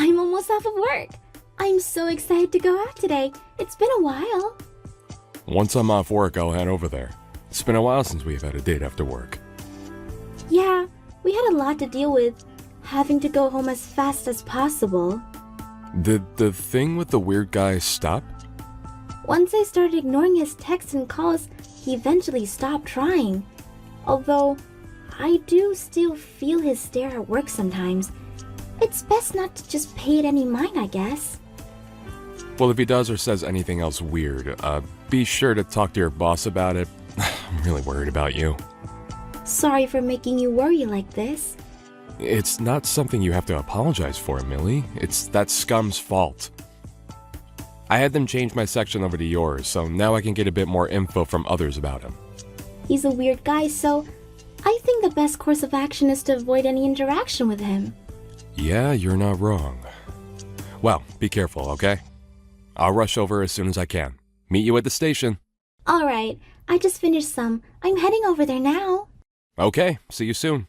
I'm almost off of work. I'm so excited to go out today. It's been a while. Once I'm off work, I'll head over there. It's been a while since we've had a date after work. Yeah, we had a lot to deal with, having to go home as fast as possible. Did the thing with the weird guy stop? Once I started ignoring his texts and calls, he eventually stopped trying. Although, I do still feel his stare at work sometimes. It's best not to just pay it any mind, I guess. Well, if he does or says anything else weird, be sure to talk to your boss about it. I'm really worried about you. Sorry for making you worry like this. It's not something you have to apologize for, Millie. It's that scum's fault. I had them change my section over to yours, so now I can get a bit more info from others about him. He's a weird guy, so I think the best course of action is to avoid any interaction with him. Yeah, you're not wrong. Well, be careful, okay? I'll rush over as soon as I can. Meet you at the station. Alright, I just finished some. I'm heading over there now. Okay, see you soon.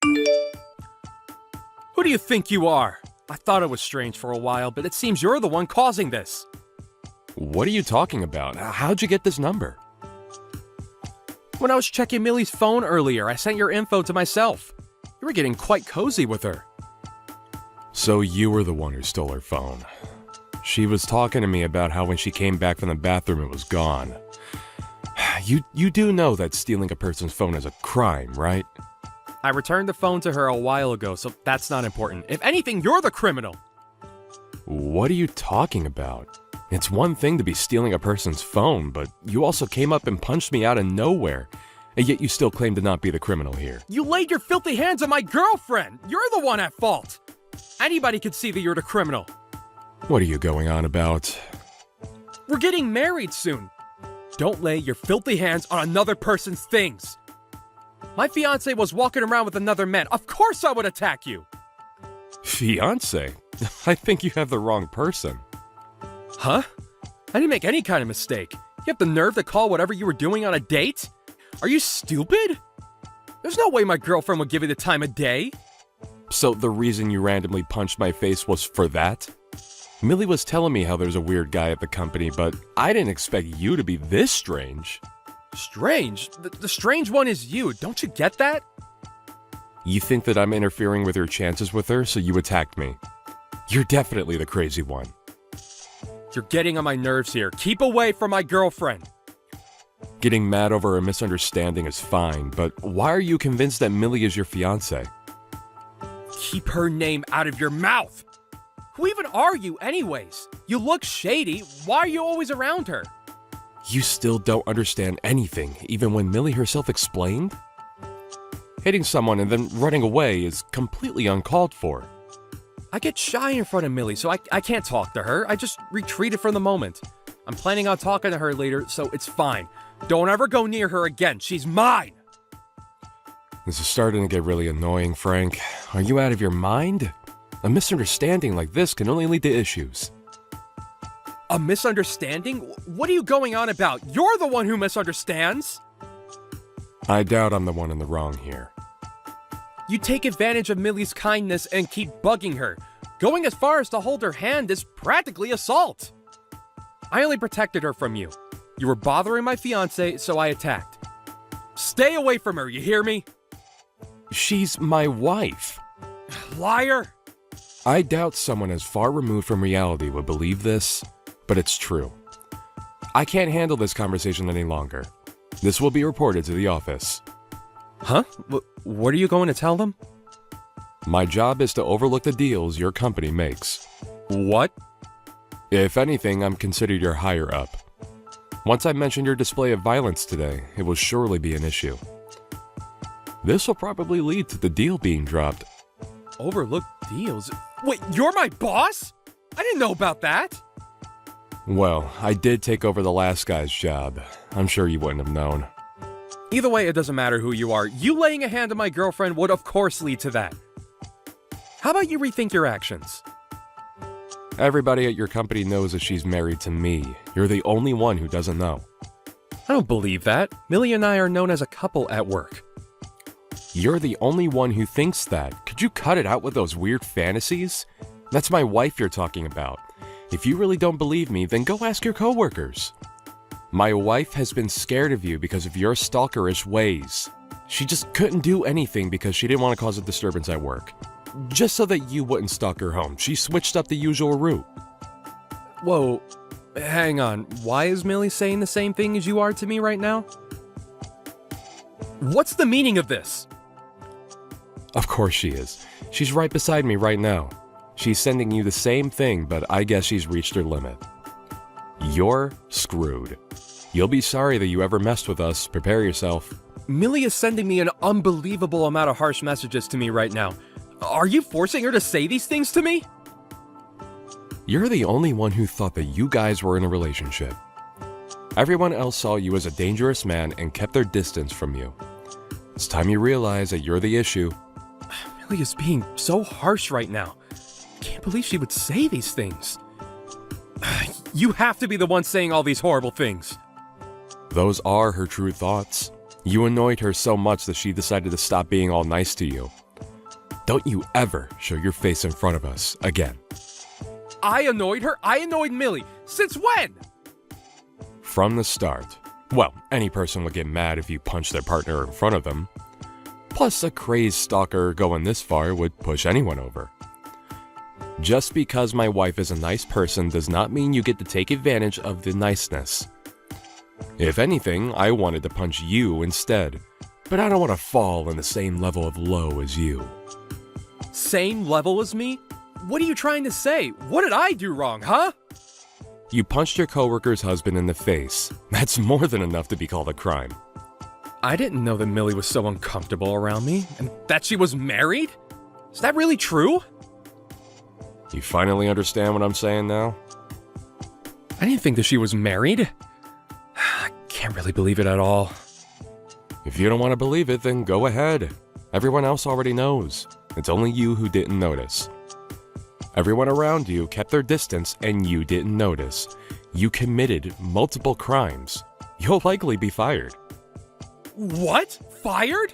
Who do you think you are? I thought it was strange for a while, but it seems you're the one causing this. What are you talking about? How'd you get this number? When I was checking Millie's phone earlier, I sent your info to myself. You were getting quite cozy with her. So you were the one who stole her phone. She was talking to me about how when she came back from the bathroom it was gone. You do know that stealing a person's phone is a crime, right? I returned the phone to her a while ago, so that's not important. If anything, you're the criminal. What are you talking about? It's one thing to be stealing a person's phone, but you also came up and punched me out of nowhere, and yet you still claim to not be the criminal here. You laid your filthy hands on my girlfriend! You're the one at fault! Anybody could see that you're the criminal. What are you going on about? We're getting married soon. Don't lay your filthy hands on another person's things. My fiancé was walking around with another man. Of course I would attack you. Fiancé? I think you have the wrong person. Huh? I didn't make any kind of mistake. You have the nerve to call whatever you were doing on a date? Are you stupid? There's no way my girlfriend would give you the time of day. So the reason you randomly punched my face was for that? Millie was telling me how there's a weird guy at the company, but I didn't expect you to be this strange. Strange? The strange one is you. Don't you get that? You think that I'm interfering with your chances with her, so you attacked me. You're definitely the crazy one. You're getting on my nerves here. Keep away from my girlfriend. Getting mad over a misunderstanding is fine, but why are you convinced that Millie is your fiancé? Keep her name out of your mouth. Who even are you anyways? You look shady. Why are you always around her? You still don't understand anything, even when Millie herself explained? Hitting someone and then running away is completely uncalled for. I get shy in front of Millie, so I can't talk to her. I just retreated from the moment. I'm planning on talking to her later, so it's fine. Don't ever go near her again. She's mine. This is starting to get really annoying, Frank. Are you out of your mind? A misunderstanding like this can only lead to issues. A misunderstanding? What are you going on about? You're the one who misunderstands. I doubt I'm the one in the wrong here. You take advantage of Millie's kindness and keep bugging her. Going as far as to hold her hand is practically assault. I only protected her from you. You were bothering my fiancé, so I attacked. Stay away from her, you hear me? She's my wife. Liar! I doubt someone as far removed from reality would believe this, but it's true. I can't handle this conversation any longer. This will be reported to the office. Huh? What are you going to tell them? My job is to overlook the deals your company makes. What? If anything, I'm considered your higher up. Once I mentioned your display of violence today, it will surely be an issue. This will probably lead to the deal being dropped. Overlook deals? Wait, you're my boss? I didn't know about that. Well, I did take over the last guy's job. I'm sure you wouldn't have known. Either way, it doesn't matter who you are. You laying a hand on my girlfriend would of course lead to that. How about you rethink your actions? Everybody at your company knows that she's married to me. You're the only one who doesn't know. I don't believe that. Millie and I are known as a couple at work. You're the only one who thinks that. Could you cut it out with those weird fantasies? That's my wife you're talking about. If you really don't believe me, then go ask your coworkers. My wife has been scared of you because of your stalkerish ways. She just couldn't do anything because she didn't want to cause a disturbance at work. Just so that you wouldn't stalk her home, she switched up the usual route. Whoa, hang on. Why is Millie saying the same thing as you are to me right now? What's the meaning of this? Of course she is. She's right beside me right now. She's sending you the same thing, but I guess she's reached her limit. You're screwed. You'll be sorry that you ever messed with us. Prepare yourself. Millie is sending me an unbelievable amount of harsh messages to me right now. Are you forcing her to say these things to me? You're the only one who thought that you guys were in a relationship. Everyone else saw you as a dangerous man and kept their distance from you. It's time you realize that you're the issue. Millie is being so harsh right now. Can't believe she would say these things. You have to be the one saying all these horrible things. Those are her true thoughts. You annoyed her so much that she decided to stop being all nice to you. Don't you ever show your face in front of us again. I annoyed her? I annoyed Millie. Since when? From the start. Well, any person would get mad if you punched their partner in front of them. Plus, a crazed stalker going this far would push anyone over. Just because my wife is a nice person does not mean you get to take advantage of the niceness. If anything, I wanted to punch you instead, but I don't want to fall in the same level of low as you. Same level as me? What are you trying to say? What did I do wrong, huh? You punched your coworker's husband in the face. That's more than enough to be called a crime. I didn't know that Millie was so uncomfortable around me, and that she was married? Is that really true? You finally understand what I'm saying now? I didn't think that she was married. I can't really believe it at all. If you don't want to believe it, then go ahead. Everyone else already knows. It's only you who didn't notice. Everyone around you kept their distance and you didn't notice. You committed multiple crimes. You'll likely be fired. What? Fired?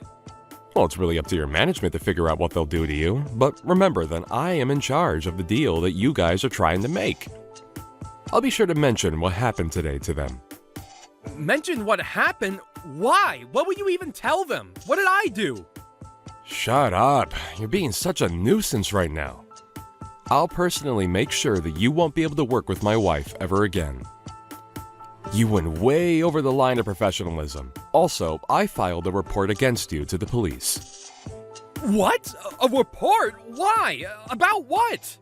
Well, it's really up to your management to figure out what they'll do to you, but remember that I am in charge of the deal that you guys are trying to make. I'll be sure to mention what happened today to them. Mention what happened? Why? What would you even tell them? What did I do? Shut up. You're being such a nuisance right now. I'll personally make sure that you won't be able to work with my wife ever again. You went way over the line of professionalism. Also, I filed a report against you to the police. What? A report? Why? About what?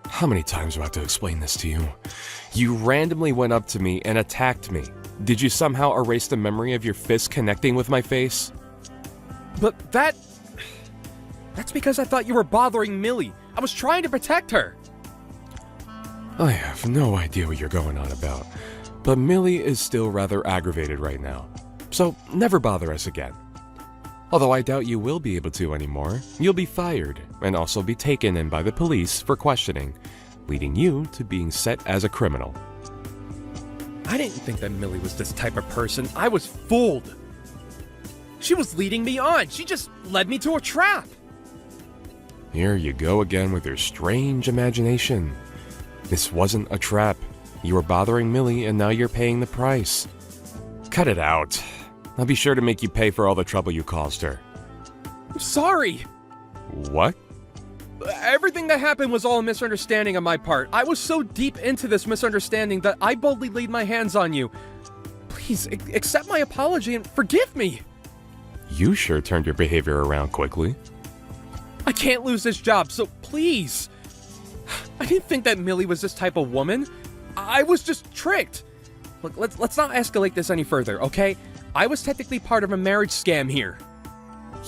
How many times do I have to explain this to you? You randomly went up to me and attacked me. Did you somehow erase the memory of your fist connecting with my face? But that's because I thought you were bothering Millie. I was trying to protect her. I have no idea what you're going on about, but Millie is still rather aggravated right now, so never bother us again. Although I doubt you will be able to anymore, you'll be fired and also be taken in by the police for questioning, leading you to being set as a criminal. I didn't think that Millie was this type of person. I was fooled. She was leading me on. She just led me to a trap. Here you go again with your strange imagination. This wasn't a trap. You were bothering Millie and now you're paying the price. Cut it out. I'll be sure to make you pay for all the trouble you caused her. I'm sorry. What? Everything that happened was all a misunderstanding on my part. I was so deep into this misunderstanding that I boldly laid my hands on you. Please, accept my apology and forgive me. You sure turned your behavior around quickly. I can't lose this job, so please. I didn't think that Millie was this type of woman. I was just tricked. Look, let's not escalate this any further, okay? I was technically part of a marriage scam here.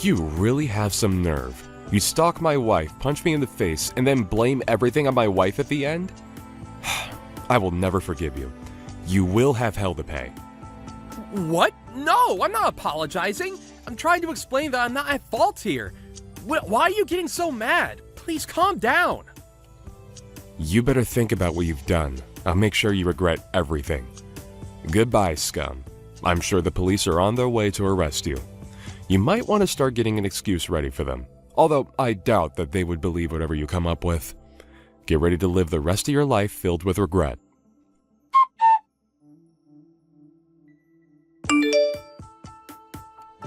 You really have some nerve. You stalk my wife, punch me in the face, and then blame everything on my wife at the end? I will never forgive you. You will have hell to pay. What? No, I'm not apologizing. I'm trying to explain that I'm not at fault here. Why are you getting so mad? Please calm down. You better think about what you've done. I'll make sure you regret everything. Goodbye, scum. I'm sure the police are on their way to arrest you. you might want to start getting an excuse ready for them. Although I doubt that they would believe whatever you come up with. Get ready to live the rest of your life filled with regret.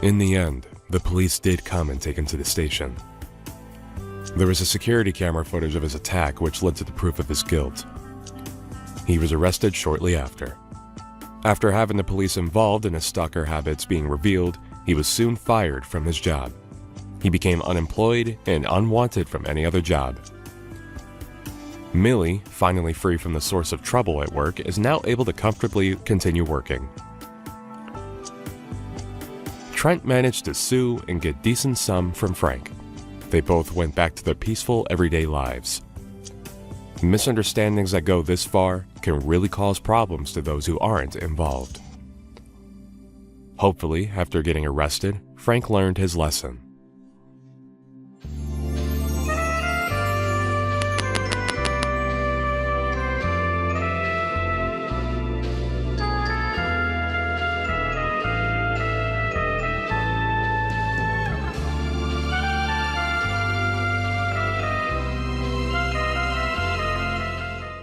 In the end, the police did come and take him to the station. There was a security camera footage of his attack which led to the proof of his guilt. He was arrested shortly after. After having the police involved in his stalker habits being revealed, he was soon fired from his job. He became unemployed and unwanted from any other job. Millie, finally free from the source of trouble at work, is now able to comfortably continue working. Trent managed to sue and get decent sum from Frank. They both went back to their peaceful, everyday lives. Misunderstandings that go this far can really cause problems to those who aren't involved. Hopefully, after getting arrested, Frank learned his lesson.